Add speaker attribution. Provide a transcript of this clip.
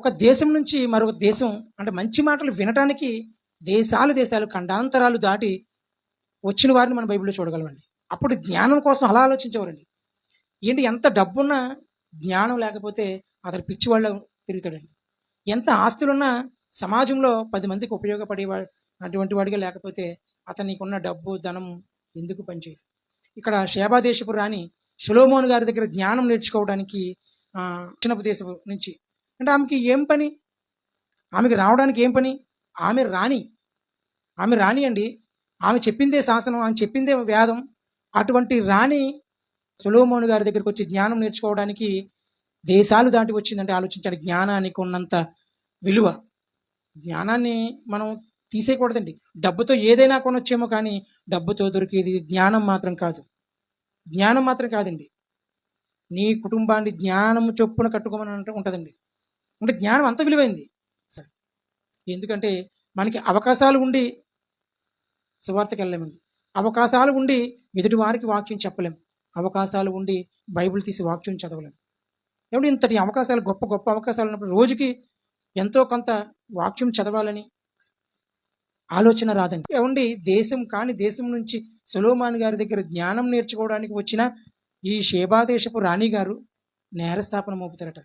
Speaker 1: ఒక దేశం నుంచి మరొక దేశం అంటే మంచి మాటలు వినటానికి దేశాలు ఖండాంతరాలు దాటి వచ్చిన వారిని మనం బైబిల్‌లో చూడగలమండి. అప్పుడు జ్ఞానం కోసం అలా ఆలోచించేవారండి. ఏంటి ఎంత డబ్బున్నా జ్ఞానం లేకపోతే అతను పిచ్చివాళ్ళ తిరుగుతాడండి. ఎంత ఆస్తులున్నా సమాజంలో 10 మందికి అటువంటి వాడిగా లేకపోతే అతనికున్న డబ్బు, ధనం ఎందుకు పనిచేయదు. ఇక్కడ షేబా దేశపు రాణి సొలొమోను గారి దగ్గర జ్ఞానం నేర్చుకోవడానికి దక్షిణపు దేశపు నుంచి అంటే ఆమెకి ఏం పని? ఆమెకి రావడానికి ఏం పని? ఆమె రాణి. ఆమె రాణి అండి. ఆమె చెప్పిందే శాసనం, ఆమె చెప్పిందే వేదం. అటువంటి రాణి సొలొమోను గారి దగ్గరికి వచ్చి జ్ఞానం నేర్చుకోవడానికి దేశాలు దాటి వచ్చిందంటే ఆలోచించండి. జ్ఞానానికి ఉన్నంత విలువ. జ్ఞానాన్ని మనం తీసేయకూడదండి. డబ్బుతో ఏదైనా కొనొచ్చేమో కానీ డబ్బుతో దొరికేది జ్ఞానం మాత్రం కాదు. జ్ఞానం మాత్రం కాదండి. నీ కుటుంబాన్ని జ్ఞానం చొప్పున కట్టుకోమని ఉంటుందండి. అంటే జ్ఞానం అంత విలువైంది. సరే, ఎందుకంటే మనకి అవకాశాలు ఉండి సువార్తకి వెళ్ళలేమండి. అవకాశాలు ఉండి ఎదుటి వారికి వాక్యం చెప్పలేము. అవకాశాలు ఉండి బైబిల్ తీసి వాక్యం చదవలేము. ఏమంటే ఇంతటి అవకాశాలు గొప్ప గొప్ప అవకాశాలు ఉన్నప్పుడు రోజుకి ఎంతో కొంత వాక్యం చదవాలని ఆలోచన రాదండి. ఏమండి దేశం నుంచి సొలొమోను గారి దగ్గర జ్ఞానం నేర్చుకోవడానికి వచ్చిన ఈ షేబా దేశపు రాణి గారు నేరస్థాపన మోపుతారట.